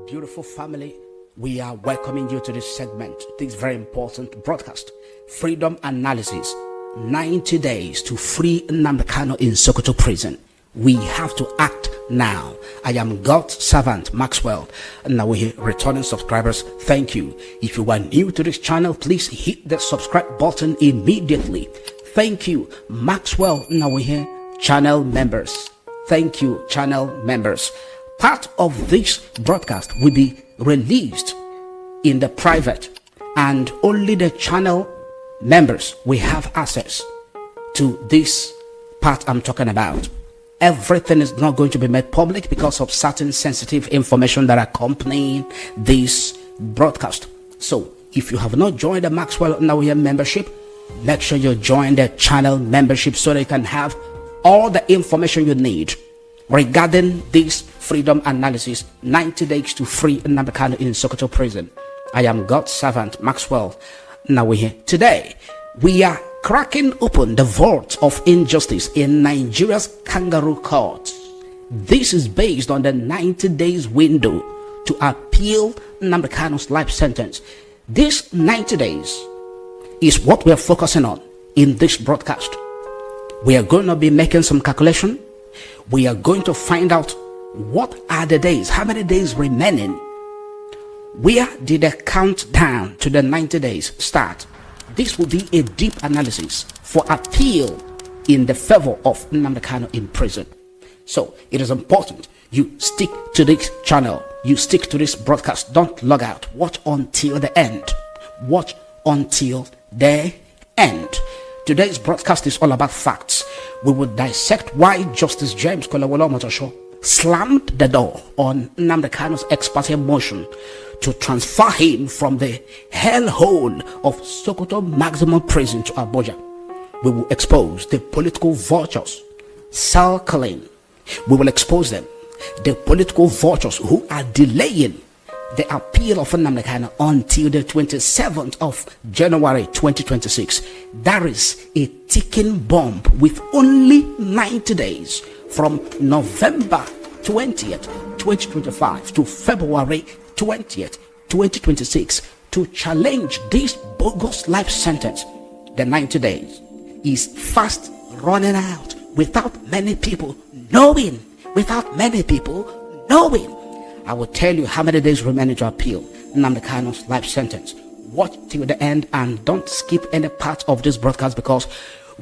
Beautiful family, we are welcoming you to this segment, this very important broadcast. Freedom Analysis, 90 days to free Nnamdi Kanu in Sokoto prison. We have to act now. I am God's servant, Maxwell Nnawuihe. Returning subscribers, thank you. If you are new to this channel, please hit the subscribe button immediately. Thank you, Maxwell Nnawuihe channel members. Thank you, channel members. Part of this broadcast will be released in the private, and only the channel members will have access to this part I'm talking about. Everything is not going to be made public because of certain sensitive information that accompany this broadcast. So if you have not joined the Maxwell Nnawuihe membership, make sure you join the channel membership so that you can have all the information you need regarding this freedom analysis, 90 days to free Nnamdi Kanu in Sokoto prison. I am God's servant, Maxwell Nnawuihe. Today, we are cracking open the vault of injustice in Nigeria's kangaroo court. This is based on the 90 days window to appeal Nnamdi Kanu's life sentence. This 90 days is what we are focusing on in this broadcast. We are going to be making some calculation. We are going to find out what are the days, how many days remaining. Where did the countdown to the 90 days start? This will be a deep analysis for appeal in the favor of Nnamdi Kanu in prison. So it is important you stick to this channel, you stick to this broadcast. Don't log out. Watch until the end. Watch until the end. Today's broadcast is all about facts. We will dissect why Justice James Kolawole Omotosho slammed the door on Nnamdi Kanu's ex parte motion to transfer him from the hellhole of Sokoto maximum prison to Abuja. We will expose the political vultures circling. We will expose them, the political vultures who are delaying the appeal of Nnamdi Kanu until the 27th of January 2026. There is a ticking bomb with only 90 days from November 20th, 2025 to February 20th, 2026 to challenge this bogus life sentence. The 90 days is fast running out without many people knowing. I will tell you how many days remaining to appeal Nnamdi Kanu's life sentence. Watch till the end and don't skip any part of this broadcast, because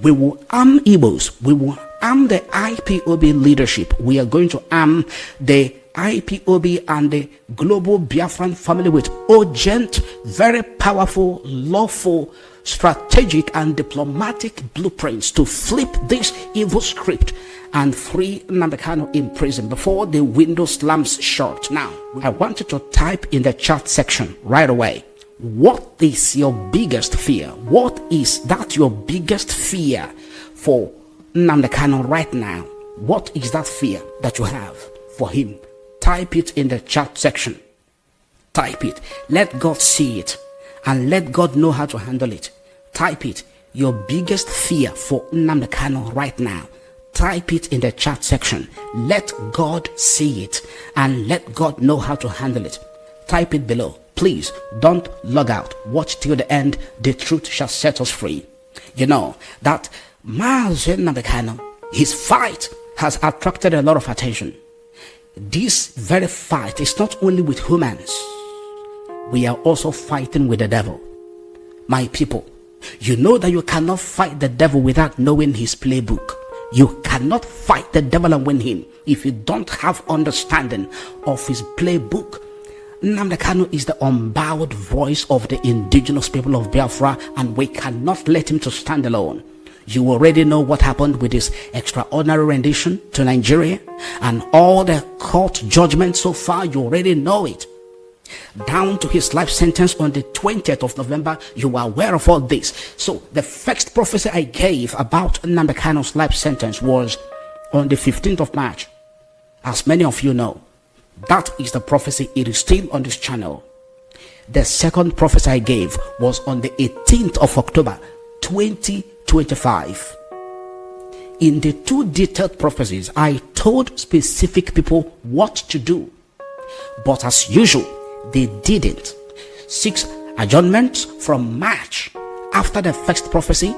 we will arm Igbos. We will arm the IPOB leadership. We are going to arm the IPOB and the global Biafran family with urgent, very powerful, lawful, strategic and diplomatic blueprints to flip this evil script and free Nnamdi Kanu in prison before the window slams shut. Now, I want you to type in the chat section right away. What is your biggest fear? What is that your biggest fear for Nnamdi Kanu right now? What is that fear that you have for him? Type it in the chat section. Type it. Let God see it and let God know how to handle it. Type it. Your biggest fear for Nnamdi Kanu right now. Type it in the chat section. Let God see it and let God know how to handle it. Type it below. Please don't log out. Watch till the end. The truth shall set us free. You know that Nnamdi Kanu, his fight has attracted a lot of attention. This very fight is not only with humans. We are also fighting with the devil. My people, you know that you cannot fight the devil without knowing his playbook. You cannot fight the devil and win him if you don't have understanding of his playbook. Nnamdi Kanu is the unbowed voice of the indigenous people of Biafra, and we cannot let him to stand alone. You already know what happened with his extraordinary rendition to Nigeria and all the court judgments so far. You already know it. Down to his life sentence on the 20th of November, you are aware of all this. So the first prophecy I gave about Nnamdi Kanu's life sentence was on the 15th of March. As many of you know, that is the prophecy. It is still on this channel. The second prophecy I gave was on the 18th of October 2025. In the two detailed prophecies, I told specific people what to do But as usual, they didn't. 6 adjournments from March after the first prophecy.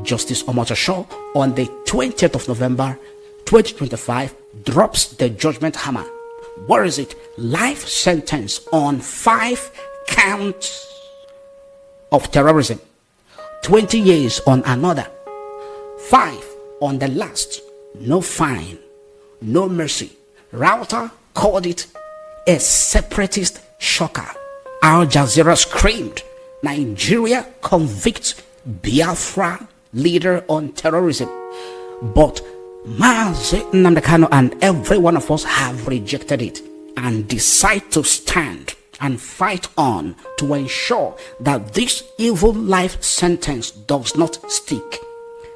Justice Omotosho on the 20th of November 2025 drops the judgment hammer. What is it? Life sentence on 5 counts of terrorism, 20 years on another, 5 on the last, no fine, no mercy. Router called it a separatist shocker. Al Jazeera screamed, Nigeria convicts Biafra leader on terrorism. But NNAMDI Kanu and every one of us have rejected it and decide to stand and fight on to ensure that this evil life sentence does not stick.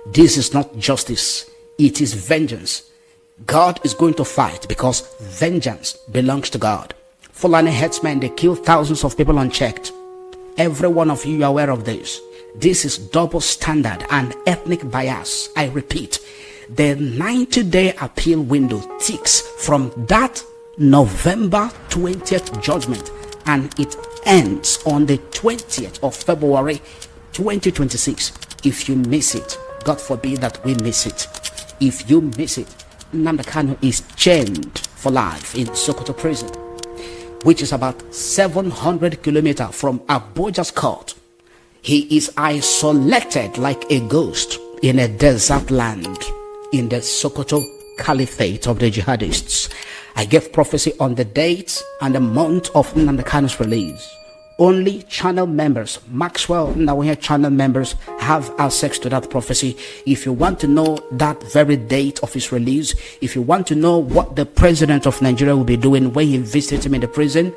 This is not justice, it is vengeance. God is going to fight because vengeance belongs to God. Fulani headsmen, they kill thousands of people unchecked. Every one of you are aware of this. This is double standard and ethnic bias. I repeat, the 90-day appeal window ticks from that November 20th judgment, and it ends on the 20th of February 2026. If you miss it, God forbid that we miss it. If you miss it, NNAMDI Kanu is chained for life in Sokoto prison, which is about 700 kilometers from Abuja's court. He is isolated like a ghost in a desert land in the Sokoto caliphate of the jihadists. I gave prophecy on the date and the month of NNAMDI Kanu's release. Only channel members, Maxwell Nnawuihe channel members, have access to that prophecy. If you want to know that very date of his release, if you want to know what the president of Nigeria will be doing when he visits him in the prison,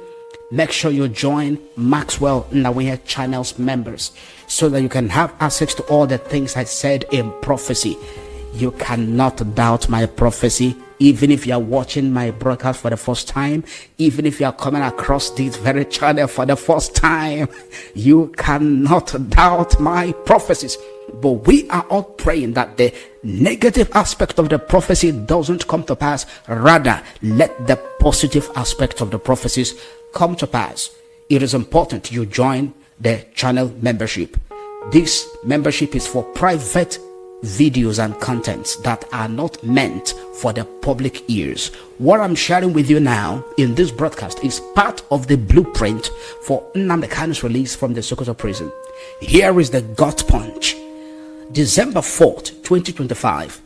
make sure you join Maxwell Nnawuihe channel's members so that you can have access to all the things I said in prophecy. You cannot doubt my prophecy. Even if you are watching my broadcast for the first time, even if you are coming across this very channel for the first time, you cannot doubt my prophecies. But we are all praying that the negative aspect of the prophecy doesn't come to pass. Rather, let the positive aspect of the prophecies come to pass. It is important you join the channel membership. This membership is for private videos and contents that are not meant for the public ears. What I'm sharing with you now in this broadcast is part of the blueprint for NNAMDI Kanu's release from the Sokoto prison. Here is the gut punch. December 4th, 2025,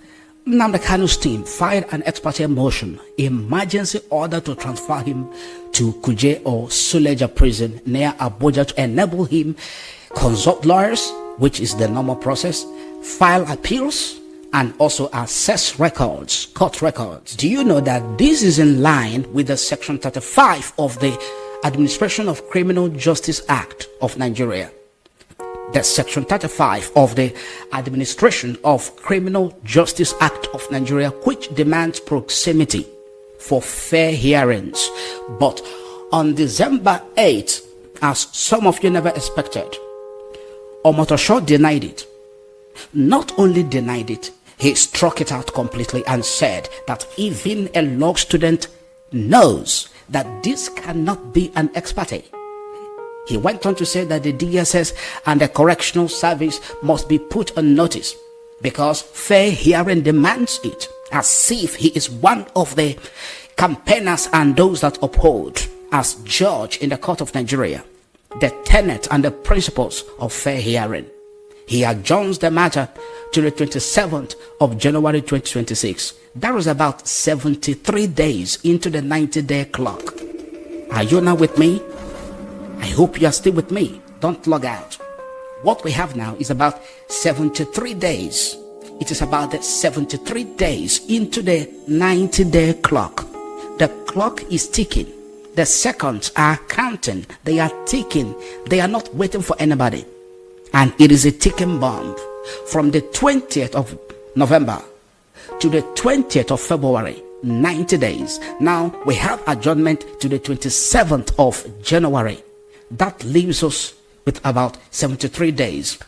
NNAMDI Kanu's team filed an ex parte motion, emergency order to transfer him to Kuje or Suleja prison near Abuja to enable him consult lawyers, which is the normal process, file appeals, and also access records, court records. Do you know that this is in line with the Section 35 of the Administration of Criminal Justice Act of Nigeria? The Section 35 of the Administration of Criminal Justice Act of Nigeria, which demands proximity for fair hearings. But on December 8th, as some of you never expected, Omotosho denied it. Not only denied it, he struck it out completely and said that even a law student knows that this cannot be an ex parte. He went on to say that the DSS and the Correctional Service must be put on notice because fair hearing demands it, as if he is one of the campaigners and those that uphold, as judge in the court of Nigeria, the tenet and the principles of fair hearing. He adjourns the matter to the 27th of January 2026. That was about 73 days into the 90-day clock. Are you now with me? I hope you are still with me. Don't log out. What we have now is about 73 days. It is about the 73 days into the 90-day clock. The clock is ticking. The seconds are counting. They are ticking. They are not waiting for anybody. And it is a ticking bomb. From the 20th of November to the 20th of February, 90 days. Now we have adjournment to the 27th of January. That leaves us with about 73 days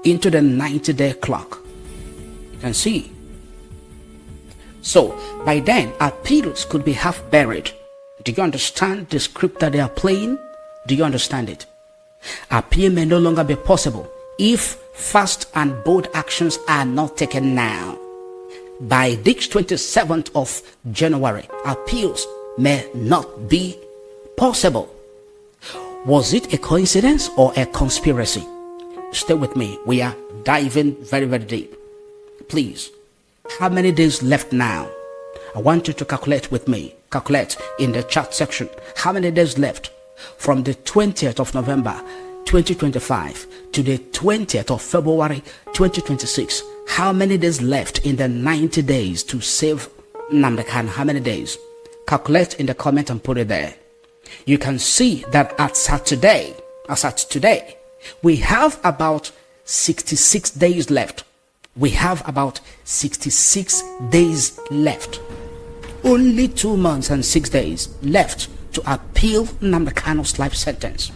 into the 90-day clock. You can see. So by then, appeals could be half buried. Do you understand the script that they are playing? Do you understand it? Appeal may no longer be possible if fast and bold actions are not taken now. By this 27th of January, appeals may not be possible. Was it a coincidence or a conspiracy? Stay with me. We are diving very, very deep. Please, how many days left now? I want you to calculate with me. Calculate in the chat section. How many days left from the 20th of November 2025 to the 20th of February 2026? How many days left in the 90 days to save Nnamdi Kanu? How many days? Calculate in the comment and put it there. You can see that as at today, we have about 66 days left. We have about 66 days left. Only 2 months and 6 days left to appeal Nnamdi Kanu's life sentence.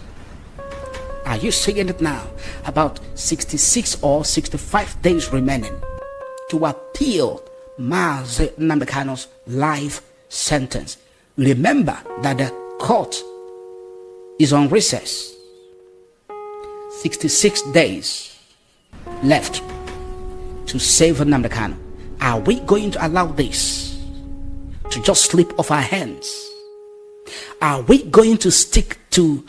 Are you seeing it now? About 66 or 65 days remaining to appeal Nnamdi Kanu's life sentence. Remember that the court is on recess. 66 days left to save Nnamdi Kanu. Are we going to allow this to just slip off our hands? Are we going to stick to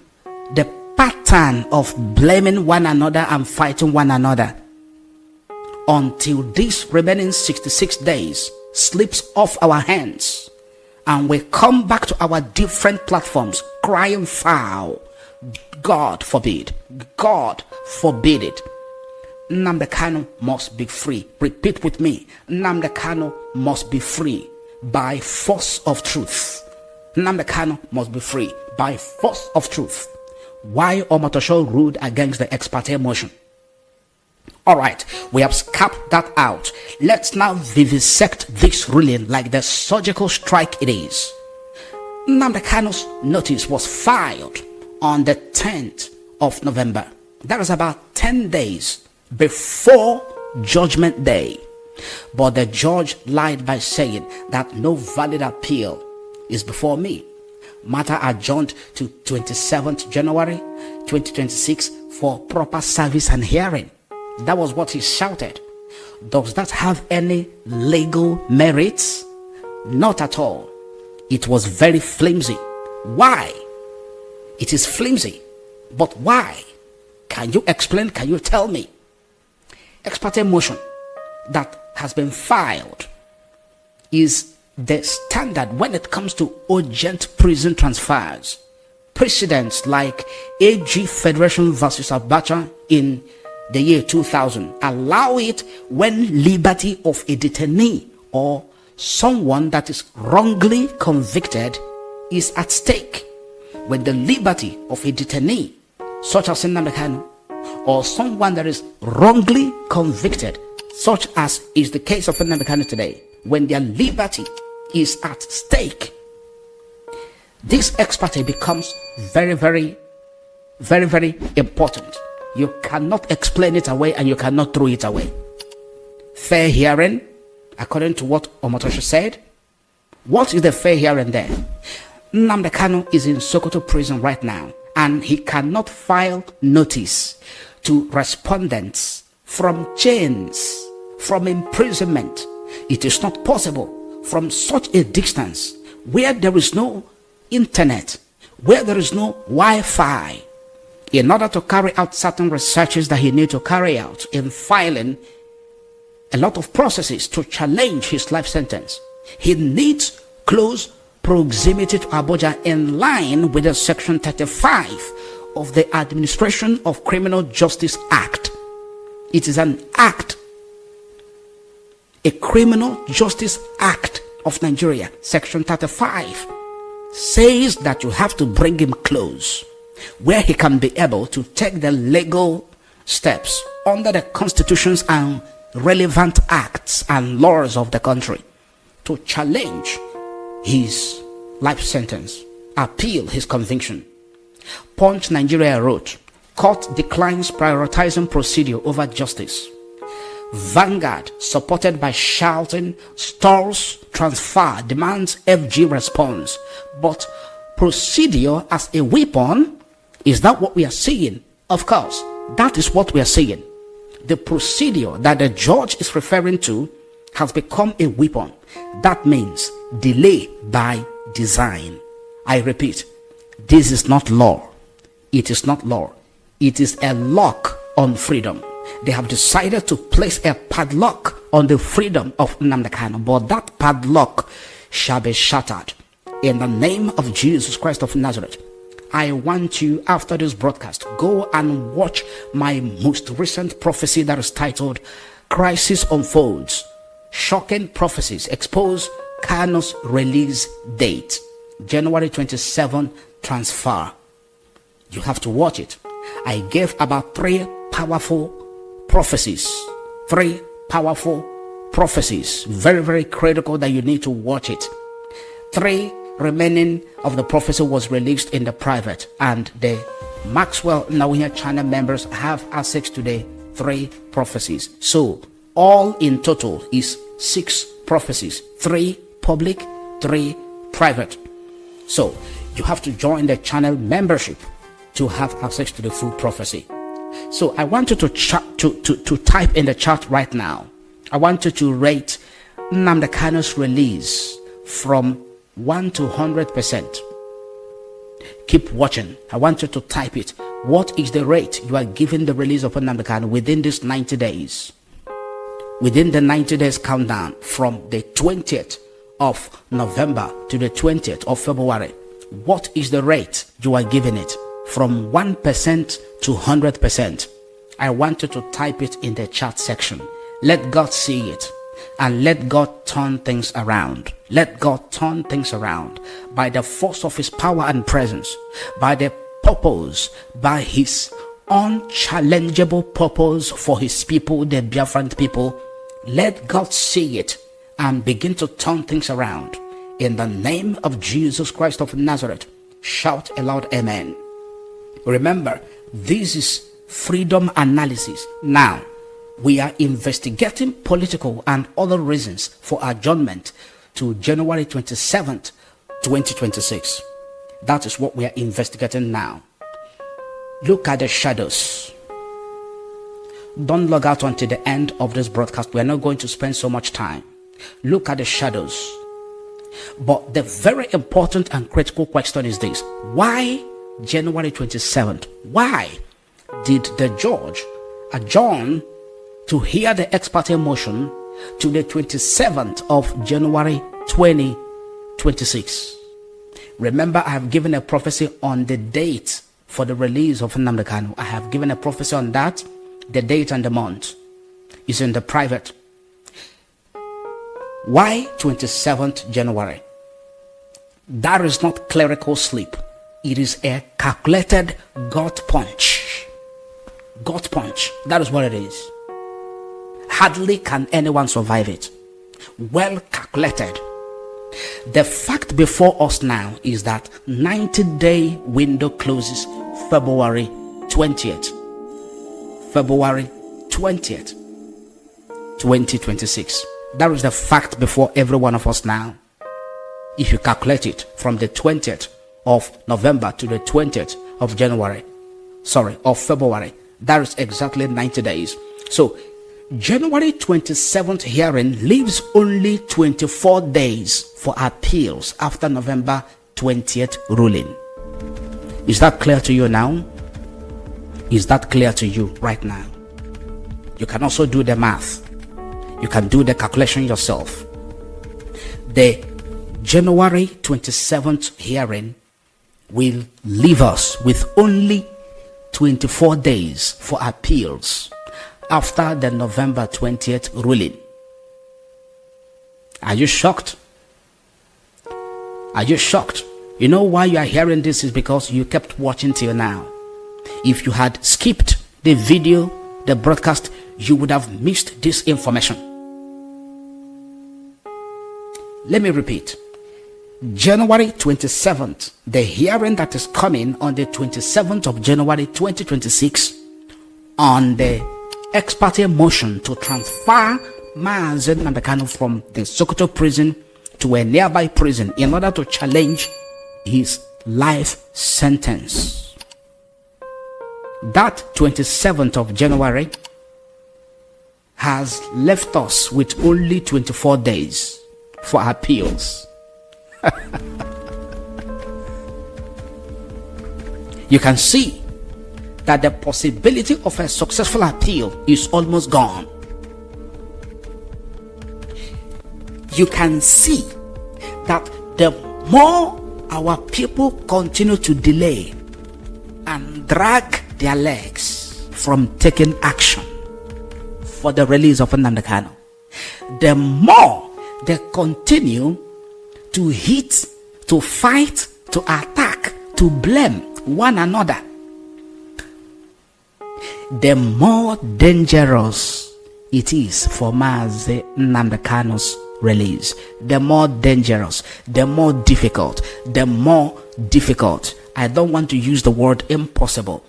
the pattern of blaming one another and fighting one another until this remaining 66 days slips off our hands and we come back to our different platforms crying foul? God forbid. God forbid it. Nnamdi Kanu must be free. Repeat with me. Nnamdi Kanu must be free by force of truth. Nnamdi Kanu must be free by force of truth. Why Omotosho ruled against the ex parte motion? Alright, we have scrapped that out. Let's now vivisect this ruling like the surgical strike it is. Nnamdi Kanu's notice was filed on the 10th of November. That is about 10 days before Judgment Day. But the judge lied by saying that no valid appeal is before me. Matter adjourned to 27th January 2026 for proper service and hearing. That was what he shouted. Does that have any legal merits? Not at all. It was very flimsy. Why? It is flimsy. But why? Can you explain? Can you tell me? Ex parte motion that has been filed is the standard when it comes to urgent prison transfers. Precedents like AG Federation versus Abacha in the year 2000 allow it when liberty of a detainee or someone that is wrongly convicted is at stake. When the liberty of a detainee, such as Nnamdi Kanu, or someone that is wrongly convicted, such as is the case of Nnamdi Kanu today, when their liberty is at stake, this ex parte becomes very, very, very, very important. You cannot explain it away and you cannot throw it away. Fair hearing, according to what Omotosho said. What is the fair hearing there? Nnamdi Kanu is in Sokoto prison right now, and he cannot file notice to respondents from chains, from imprisonment. It is not possible from such a distance where there is no internet, where there is no Wi-Fi, in order to carry out certain researches that he needs to carry out in filing a lot of processes to challenge his life sentence. He needs close proximity to Abuja in line with the Section 35 of the Administration of Criminal Justice Act. It is an act, a Criminal Justice Act of Nigeria. Section 35 says that you have to bring him close, where he can be able to take the legal steps under the constitutions and relevant acts and laws of the country to challenge his life sentence, appeal his conviction. Punch Nigeria wrote, court declines prioritizing procedure over justice. Vanguard, supported by shouting, stalls transfer, demands FG response. But procedure as a weapon, is that what we are seeing? Of course, that is what we are seeing. The procedure that the judge is referring to has become a weapon. That means delay by design. I repeat, this is not law. It is not law. It is a lock on freedom. They have decided to place a padlock on the freedom of Nnamdi Kanu, but that padlock shall be shattered in the name of Jesus Christ of Nazareth. I want you, after this broadcast, go and watch my most recent prophecy that is titled Crisis Unfolds. Shocking prophecies expose Kanu's release date, January 27 transfer. You have to watch it. I gave about 3 powerful prophecies. 3 powerful prophecies. Very, very critical that you need to watch it. 3 remaining of the prophecy was released in the private, and the Maxwell Nnawuihe channel members have access to the 3 prophecies. So all in total is 6 prophecies, 3 public, 3 private. So you have to join the channel membership to have access to the full prophecy. So I want you to type in the chat right now. I want you to rate Nnamdi Kanu's release from 1 to 100%. Keep watching. I want you to type it. What is the rate you are giving the release of Nnamdi Kanu within these 90 days? Within the 90 days countdown from the 20th of November to the 20th of February, what is the rate you are giving it? From 1% to 100%. I want you to type it in the chat section. Let God see it, and let God turn things around. Let God turn things around by the force of his power and presence, by the purpose, by his unchallengeable purpose for his people, the Biafran people. Let God see it and begin to turn things around. In the name of Jesus Christ of Nazareth, shout aloud, amen. Remember, this is freedom analysis. Now, we are investigating political and other reasons for adjournment to January 27th, 2026. That is what we are investigating now. Look at the shadows. Don't log out until the end of this broadcast. We are not going to spend so much time. Look at the shadows. But the very important and critical question is this: why January 27th? Why did the judge adjourn to hear the ex parte motion to the 27th of January 2026? Remember, I have given a prophecy on the date for the release of Nnamdi Kanu. I have given a prophecy on that. The date and the month is in the private. Why 27th January? That is not clerical sleep. It is a calculated gut punch. Gut punch. That is what it is. Hardly can anyone survive it. Well calculated. The fact before us now is that 90-day window closes February 20th. February 20th, 2026. That is the fact before every one of us now. If you calculate it from the 20th of November to the 20th of of February, that is exactly 90 days. So January 27th hearing leaves only 24 days for appeals after November 20th ruling. Is that clear to you now? Is that clear to you right now? You can also do the math. You can do the calculation yourself. The January 27th hearing will leave us with only 24 days for appeals after the November 20th ruling. Are you shocked? Are you shocked? You know why you are hearing this is because you kept watching till now. If you had skipped the video, the broadcast, you would have missed this information. Let me repeat. January 27th, the hearing that is coming on the 27th of January 2026 on the ex parte motion to transfer Mazi Nnamdi Kanu from the Sokoto prison to a nearby prison in order to challenge his life sentence. That 27th of January has left us with only 24 days for appeals. You can see that the possibility of a successful appeal is almost gone. You can see that the more our people continue to delay and drag their legs from taking action for the release of Nnamdi Kanu, the more they continue to hit, to fight, to attack, to blame one another, the more dangerous it is for Mazi Nnamdi Kanu's release. The more dangerous, the more difficult, I don't want to use the word impossible.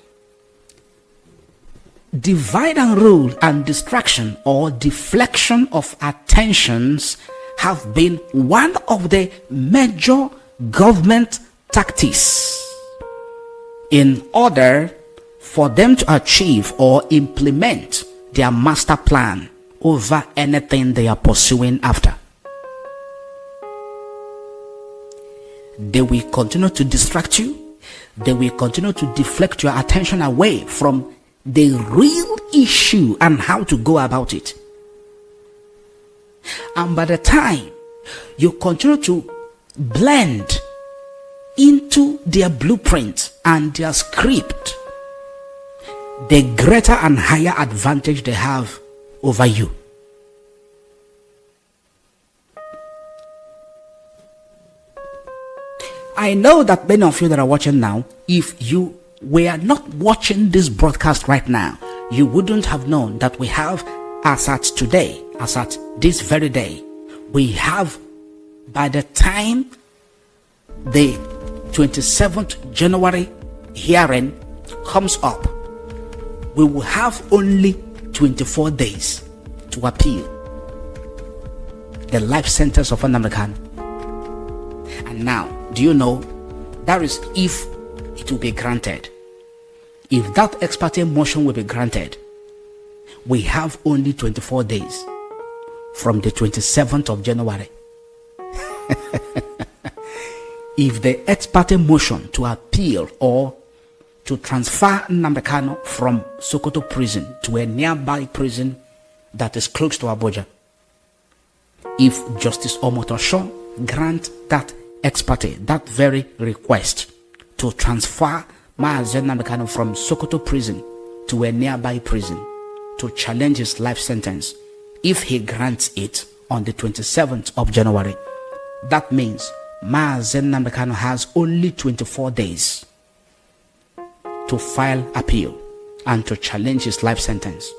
Divide and rule and distraction or deflection of attentions have been one of the major government tactics in order for them to achieve or implement their master plan over anything they are pursuing after. They will continue to distract you. They will continue to deflect your attention away from the real issue and how to go about it. And by the time you continue to blend into their blueprint and their script, the greater and higher advantage they have over you. I know that many of you that are watching now, if you were not watching this broadcast right now, you wouldn't have known that we have, as at today, as at this very day, we have, by the time the 27th January hearing comes up, we will have only 24 days to appeal the life sentence of Nnamdi Kanu. And now, do you know, that is if it will be granted. If that ex parte motion will be granted, we have only 24 days from the 27th of January. If the ex parte motion to appeal or to transfer Nnamdi Kanu from Sokoto prison to a nearby prison that is close to Abuja, if Justice Omotosho grant that ex parte, that very request to transfer Mazi Nnamdi Kanu from Sokoto prison to a nearby prison to challenge his life sentence, if he grants it on the 27th of January, that means Mazi Nnamdi Kanu has only 24 days to file appeal and to challenge his life sentence.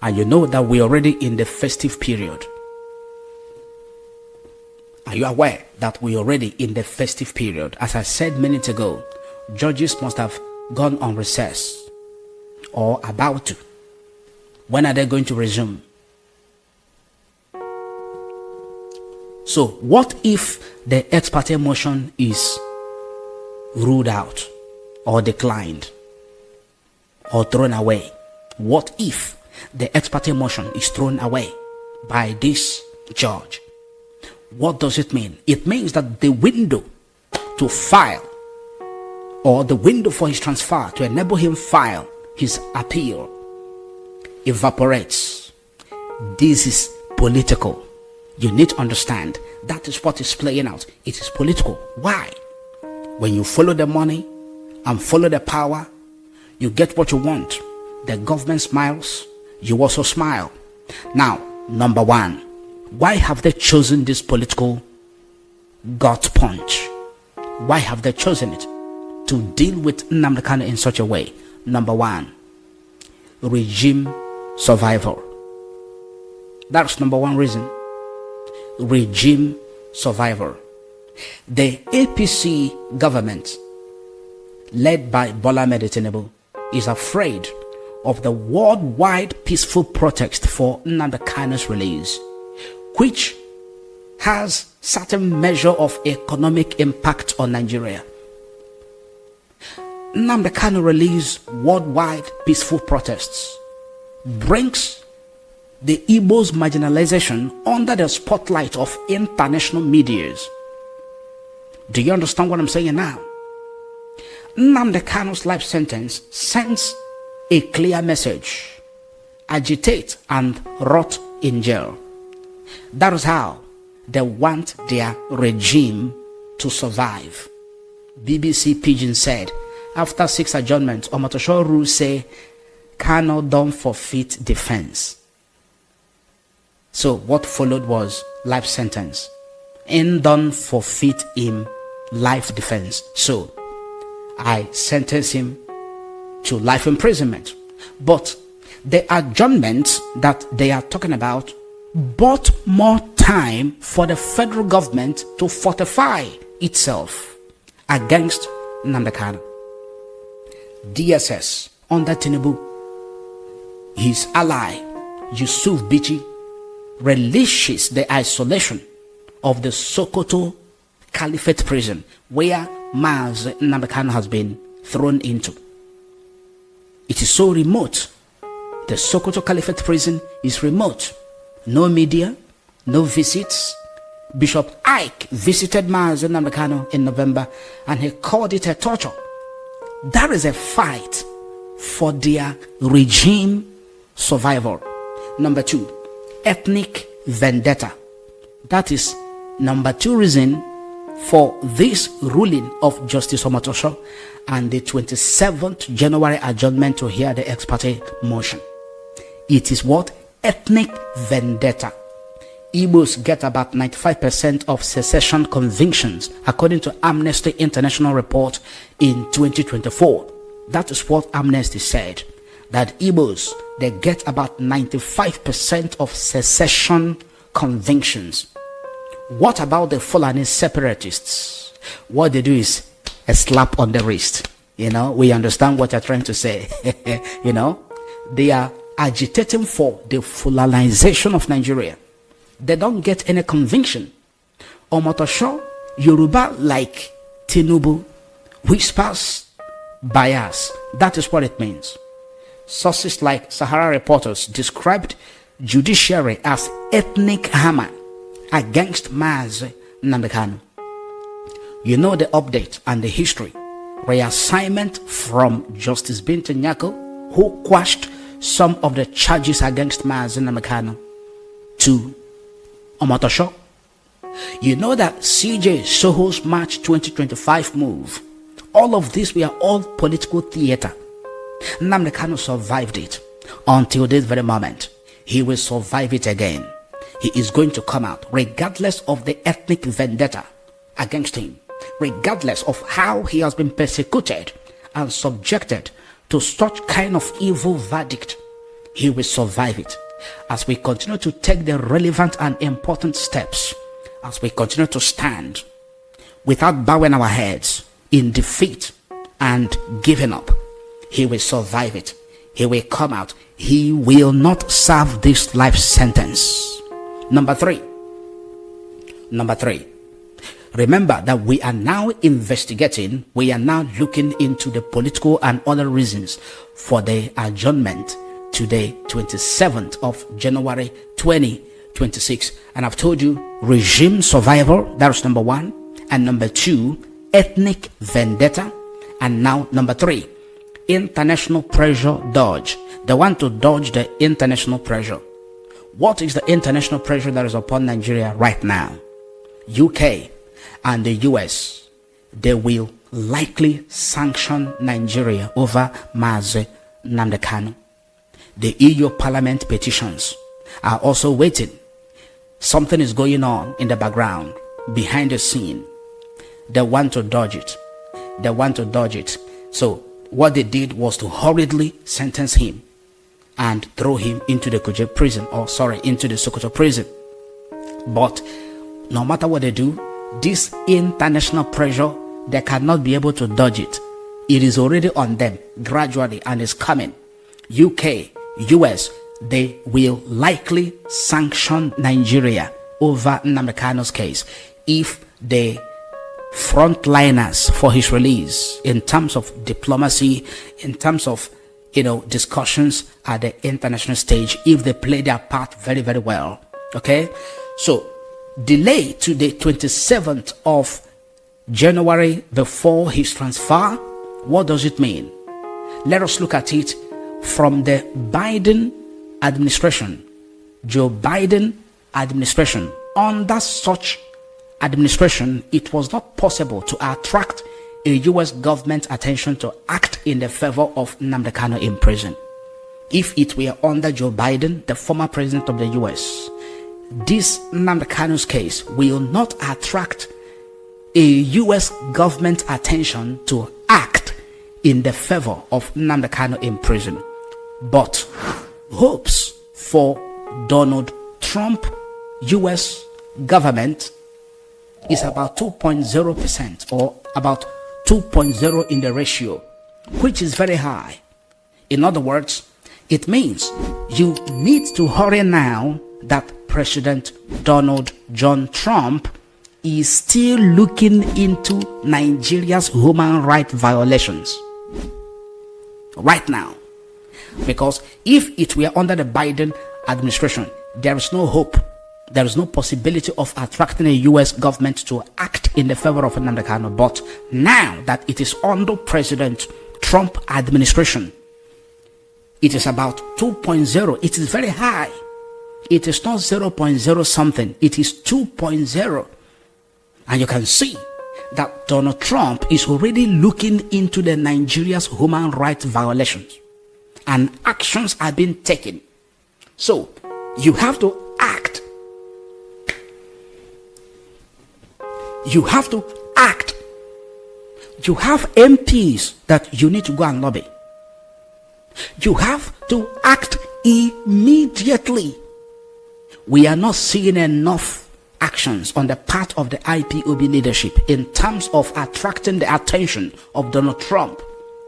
And you know that we're already in the festive period. Are you aware that we're already in the festive period? As I said minutes ago, judges must have gone on recess or about to. When are they going to resume? So what if the ex parte motion is ruled out or declined or thrown away? What if the ex parte motion is thrown away by this judge? What does it mean? It means that the window to file, or the window for his transfer to enable him file his appeal, evaporates. This is political. You need to understand that is what is playing out. It is political. Why? When you follow the money and follow the power, you get what you want. The government smiles, you also smile. Now, number one, why have they chosen this political gut punch? Why have they chosen it to deal with Nnamdi Kanu in such a way? Number one, regime survival. That's number one reason. Regime survival. The APC government, led by Bola Ahmed Tinubu, is afraid of the worldwide peaceful protest for Nnamdi Kanu's release, which has certain measure of economic impact on Nigeria. Nnamdi Kanu release worldwide peaceful protests brings the Igbo's marginalization under the spotlight of international medias. Do you understand what I'm saying now? Nnamdi Kanu's life sentence sends a clear message: agitate and rot in jail. That is how they want their regime to survive. BBC Pidgin said, after 6 adjournments, Omotosho rules say Kanu don't forfeit defense. So what followed was life sentence. And don't forfeit him life defense. So I sentence him to life imprisonment. But the adjournment that they are talking about bought more time for the federal government to fortify itself against Nnamdi Kanu. DSS under Tinubu, his ally Yusuf Bichi, relishes the isolation of the Sokoto Caliphate prison where Nnamdi Kanu has been thrown into. It is so remote. The Sokoto Caliphate prison is remote. No media, no visits. Bishop Ike visited Nnamdi Kanu in November and he called it a torture. That is a fight for their regime survival. Number 2, ethnic vendetta. That is number 2 reason for this ruling of Justice Omotosho and the 27th January adjournment to hear the ex parte motion. It is what? Ethnic vendetta. Igbos get about 95% of secession convictions according to Amnesty International report in 2024. That is what Amnesty said, that Igbos, they get about 95% of secession convictions. What about the Fulani separatists? What they do is a slap on the wrist. You know, we understand what you're trying to say. You know, they are agitating for the Fulanization of Nigeria. They don't get any conviction. Omotosho, Yoruba like Tinubu, whispers bias. That is what it means. Sources like Sahara Reporters described judiciary as ethnic hammer against Nnamdi Kanu. You know the update and the history. Reassignment from Justice Binta Nyako, who quashed some of the charges against Nnamdi Kanu, to Omotosho. You know that CJ Soho's March 2025 move. All of this were all political theater. Nnamdi Kanu survived it until this very moment. He will survive it again. He is going to come out regardless of the ethnic vendetta against him, regardless of how he has been persecuted and subjected to such kind of evil verdict. He will survive it. As we continue to take the relevant and important steps, as we continue to stand without bowing our heads in defeat and giving up, he will survive it. He will come out. He will not serve this life sentence. Number three. Remember that we are now investigating, we are now looking into the political and other reasons for the adjournment to the 27th of January 2026. And I've told you, regime survival, that's number 1. And number 2, ethnic vendetta. And now number 3, international pressure dodge. They want to dodge the international pressure. What is the international pressure that is upon Nigeria right now? UK and the US, they will likely sanction Nigeria over Nnamdi Kanu. The EU Parliament petitions are also waiting. Something is going on in the background, behind the scene. They want to dodge it. So what they did was to hurriedly sentence him and throw him into the Kuje prison, into the Sokoto prison. But no matter what they do, this international pressure, they cannot be able to dodge it. It is already on them gradually and is coming. UK, US, they will likely sanction Nigeria over Nnamdi Kanu's case if the frontliners for his release, in terms of diplomacy, in terms of discussions at the international stage, if they play their part very, very well. Okay, so delay to the 27th of January before his transfer. What does it mean? Let us look at it from the Biden administration. Joe Biden administration. Under such administration, it was not possible to attract a U.S. government attention to act in the favor of Nnamdi Kanu in prison. If it were under Joe Biden, the former president of the U.S., this Nnamdi Kanu's case will not attract a U.S. government attention to act in the favor of Nnamdi Kanu in prison. But hopes for Donald Trump U.S. government is about 2.0% or about 2.0 in the ratio, which is very high. In other words, it means you need to hurry now that President Donald John Trump is still looking into Nigeria's human rights violations right now. Because if it were under the Biden administration, there is no hope, there is no possibility of attracting a U.S. government to act in the favor of Nnamdi Kanu. But now that it is under President Trump administration, it is about 2.0. It is very high. It is not 0.0 something. It is 2.0. And you can see that Donald Trump is already looking into the Nigeria's human rights violations. And actions are being taken. So, you have to act. You have to act. You have MPs that you need to go and lobby. You have to act immediately. We are not seeing enough actions on the part of the IPOB leadership in terms of attracting the attention of Donald Trump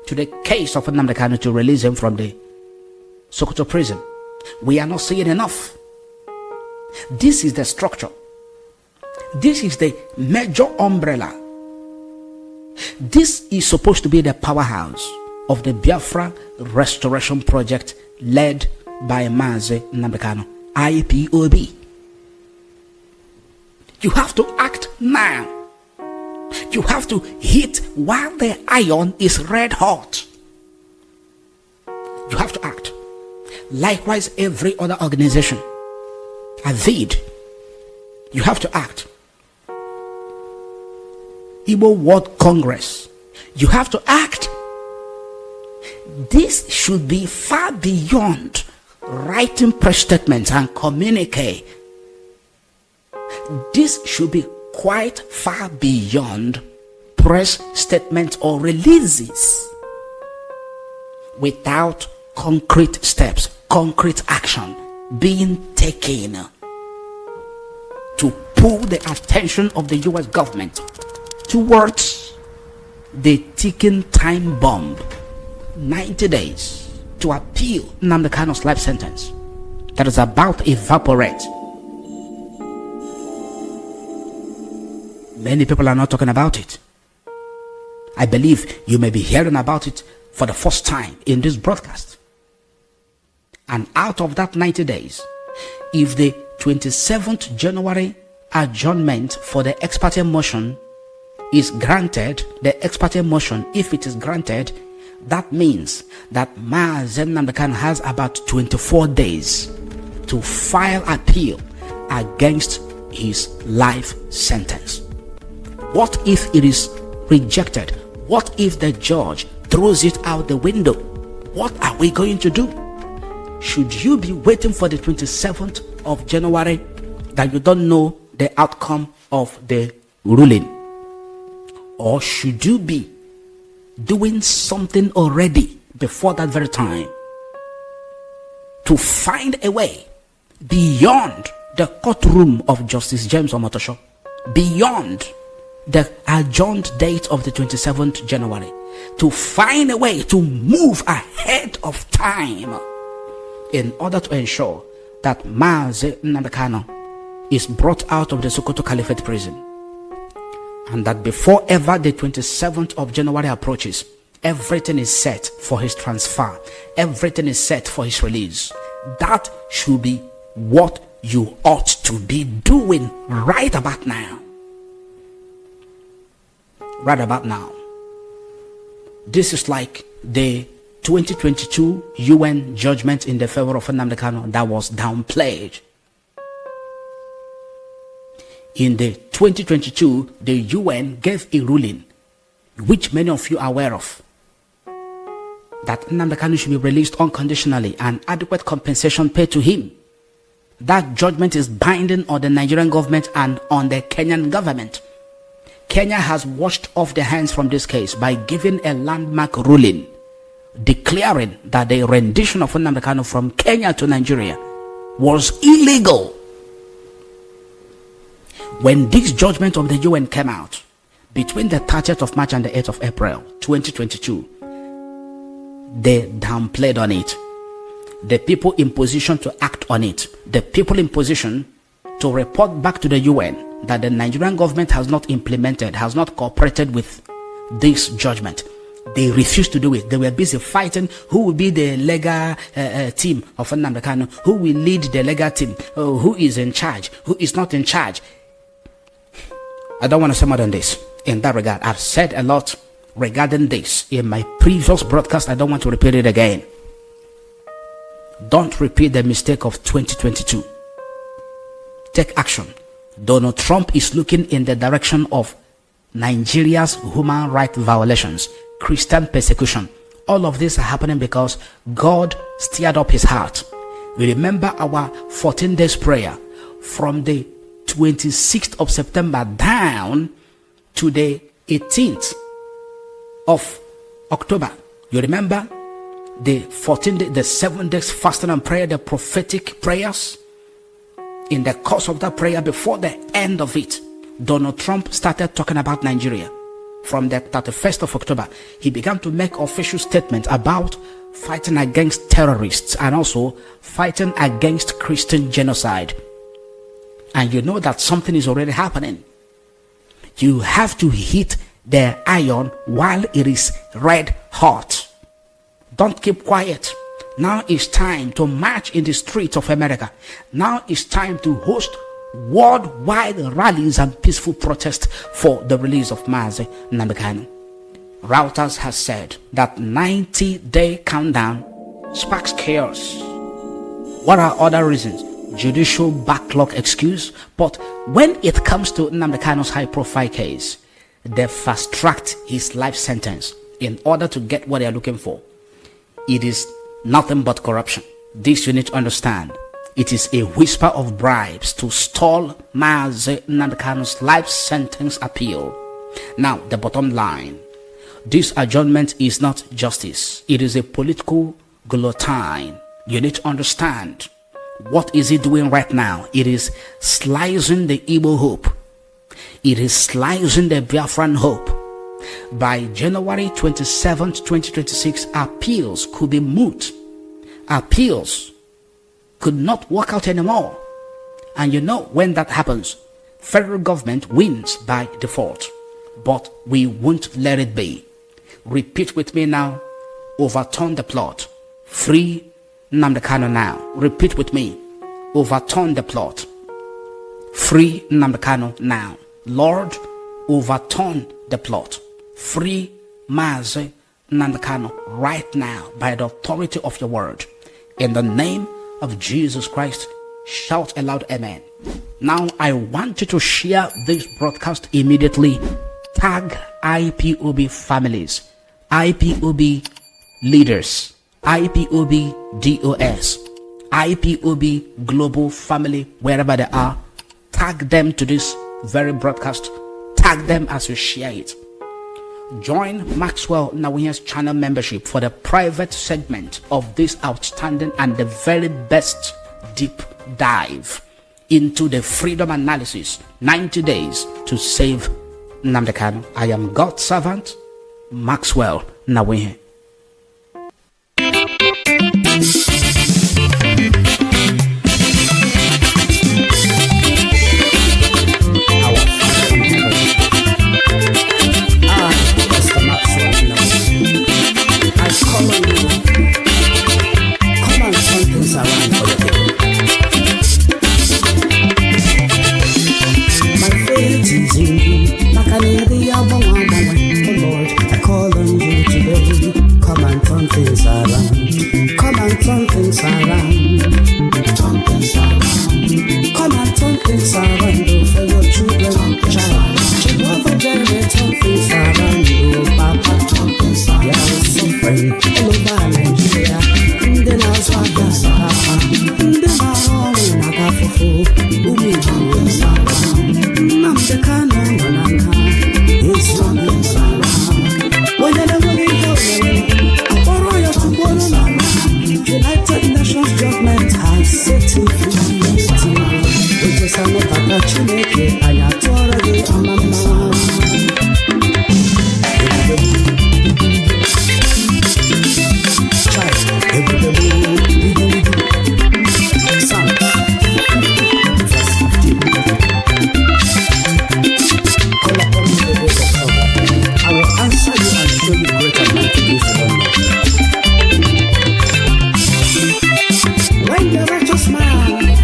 to the case of Nnamdi Kanu to release him from the Sokoto prison. We are not seeing enough. This is the structure. This is the major umbrella. This is supposed to be the powerhouse of the Biafra restoration project led by Mazi Nnamdi Kanu, IPOB. You have to act now. You have to hit while the iron is red hot. You have to act. Likewise, every other organization. Avid. You have to act. Igbo World Congress. You have to act. This should be far beyond writing press statements and communique. This should be quite far beyond press statements or releases without concrete steps, concrete action being taken to pull the attention of the U.S. government towards the ticking time bomb. 90 days to appeal Nnamdi Kanu's life sentence that is about to evaporate. Many people are not talking about it. I believe you may be hearing about it for the first time in this broadcast. And out of that 90 days, if the 27th January adjournment for the ex parte motion is granted, the ex parte motion, if it is granted, that means that Mazi Nnamdi Kanu has about 24 days to file appeal against his life sentence. What if it is rejected? What if the judge throws it out the window? What are we going to do? Should you be waiting for the 27th of January that you don't know the outcome of the ruling? Or should you be doing something already before that very time to find a way beyond the courtroom of Justice James Omotosho, beyond the adjourned date of the 27th January to find a way to move ahead of time in order to ensure that Mazi Nnamdi Kanu is brought out of the Sokoto Caliphate prison, and that before ever the 27th of January approaches, everything is set for his transfer, everything is set for his release. That should be what you ought to be doing right about now. Right about now. This is like the 2022 UN judgment in the favor of Nnamdi Kanu that was downplayed. In the 2022, the UN gave a ruling, which many of you are aware of, that Nnamdi Kanu should be released unconditionally and adequate compensation paid to him. That judgment is binding on the Nigerian government and on the Kenyan government. Kenya has washed off their hands from this case by giving a landmark ruling declaring that the rendition of Nnamdi Kanu from Kenya to Nigeria was illegal. When this judgment of the UN came out, between the 30th of March and the 8th of April 2022, they downplayed on it. The people in position to act on it, the people in position to report back to the UN that the Nigerian government has not implemented, has not cooperated with this judgment. They refused to do it. They were busy fighting who will be the legal team of Nnamdi Kanu, who will lead the legal team, who is in charge, who is not in charge. I don't want to say more than this. In that regard, I've said a lot regarding this in my previous broadcast. I don't want to repeat it again. Don't repeat the mistake of 2022. Take action. Donald Trump is looking in the direction of Nigeria's human rights violations, Christian persecution. All of this are happening because God stirred up his heart. We remember our 14 days prayer from the 26th of September down to the 18th of October. You remember the 14 days, the 7 days fasting and prayer, the prophetic prayers. In the course of that prayer, before the end of it, Donald Trump started talking about Nigeria. From the 31st of October, he began to make official statements about fighting against terrorists and also fighting against Christian genocide. And you know that something is already happening. You have to hit the iron while it is red hot. Don't keep quiet. Now it's time to march in the streets of America. Now it's time to host worldwide rallies and peaceful protests for the release of Mazi Nnamdi Kanu. Reuters has said that 90-day countdown sparks chaos. What are other reasons? Judicial backlog excuse. But when it comes to Nnamdi Kanu's high-profile case, they fast-tracked his life sentence in order to get what they are looking for. It is nothing but corruption. This you need to understand. It is a whisper of bribes to stall Mazi Nnamdi Kanu's life sentence appeal. Now, the bottom line. This adjournment is not justice. It is a political guillotine. You need to understand. What is it doing right now? It is slicing the Igbo hope. It is slicing the Biafran hope. By January 27th, 2026, appeals could be moot. Appeals could not work out anymore. And you know when that happens, federal government wins by default. But we won't let it be. Repeat with me now. Overturn the plot. Free Nnamdi Kanu now. Repeat with me. Overturn the plot. Free Nnamdi Kanu now. Lord, overturn the plot. Free Mazi Nnamdi Kanu right now by the authority of your word. In the name of Jesus Christ, shout aloud amen. Now I want you to share this broadcast immediately. Tag IPOB families, IPOB leaders, IPOB DOS, IPOB global family, wherever they are. Tag them to this very broadcast. Tag them as you share it. Join Maxwell Nnawuihe's channel membership for the private segment of this outstanding and the very best deep dive into the freedom analysis, 90 days to save Nnamdi Kanu. I am God's servant, Maxwell Nnawuihe. Pastor Maxwell Nnawuihe. I call on you. Come and turn things around for your people. My faith is in you. Oh Lord, I call on you today. Come and turn things around. Come and turn things around. Turn things around. Come and turn things around for your children. Jehovah Jireh, turn things around. Oh Papa, turn things around. There is suffering all over Nigeria. Then I'll start that. Then I'll Nagafufu. Umi turn around. Nnamdi Kanu it's not United Nations judgment has set him free. We just are not a Chineke, and I told her mama.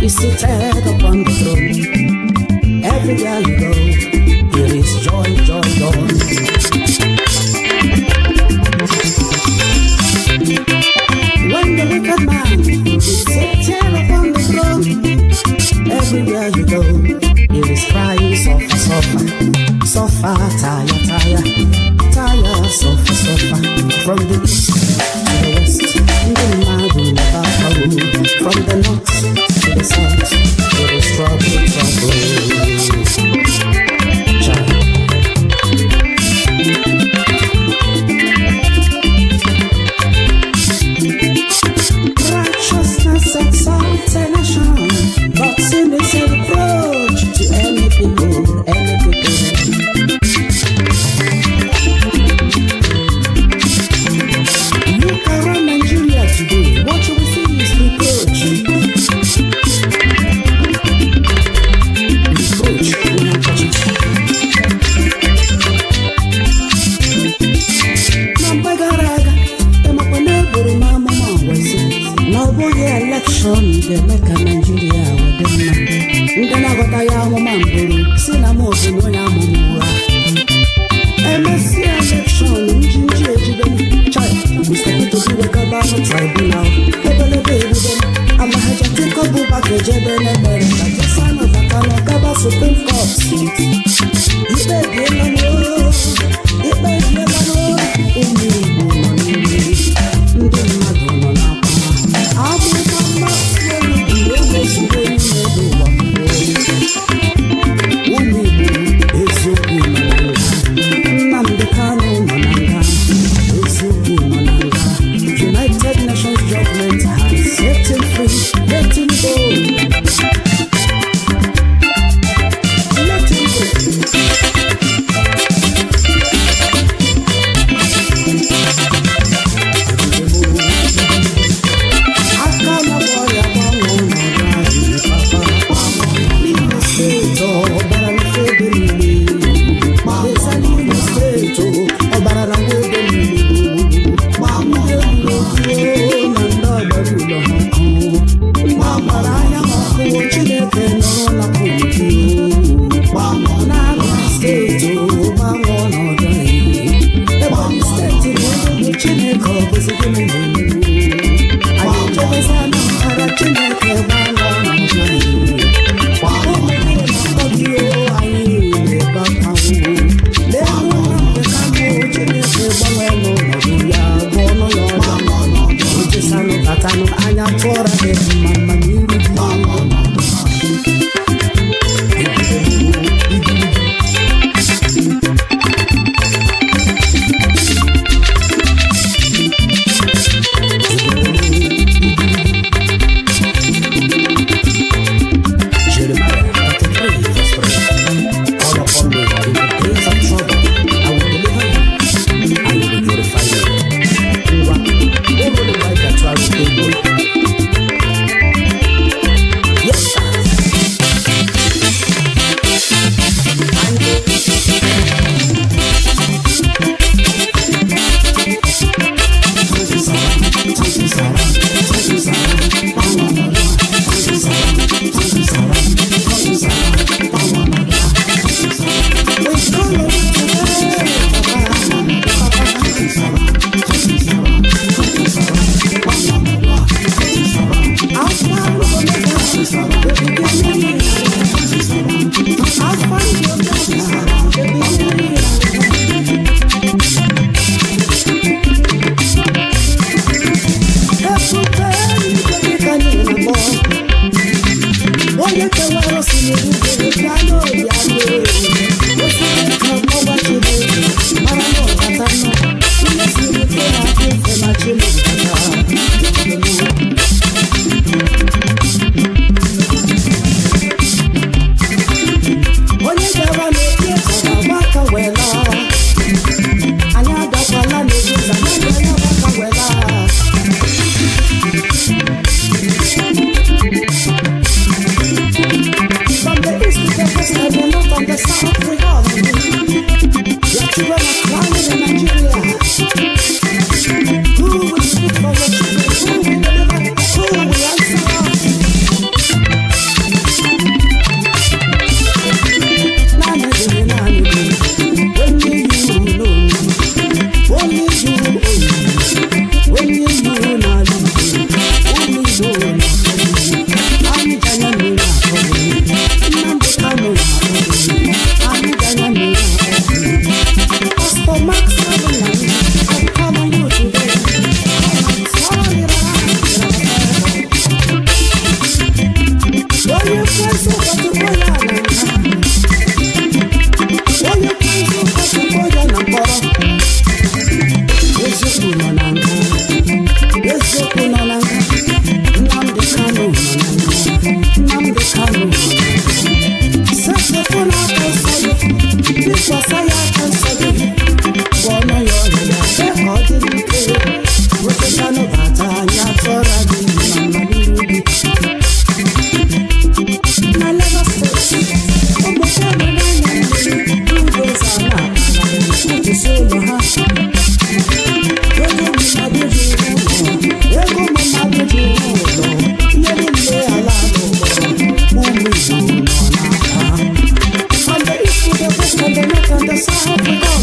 Is seated upon the throne. Everywhere you go, there is joy, joy, joy. When the wicked man is seated upon the throne, everywhere you go, there is crying, suffer, suffer, suffer, tire, tire, tire, suffer, suffer. From the east to the west, from the north to the south, there is trouble, trouble. Righteousness exalts a nation, but sin is a reproach to any people, any people. Look around Nigeria today, what you will see is reproach. Election, they make a Nigeria with them. Then I got a young man, Sinamo, MSC election, child, we step to see the Kabano tribunal. I'm a hajj take a book back a Jeben America, the son of a Kanaka Supreme Court. It may be a man, it may be a man, the south,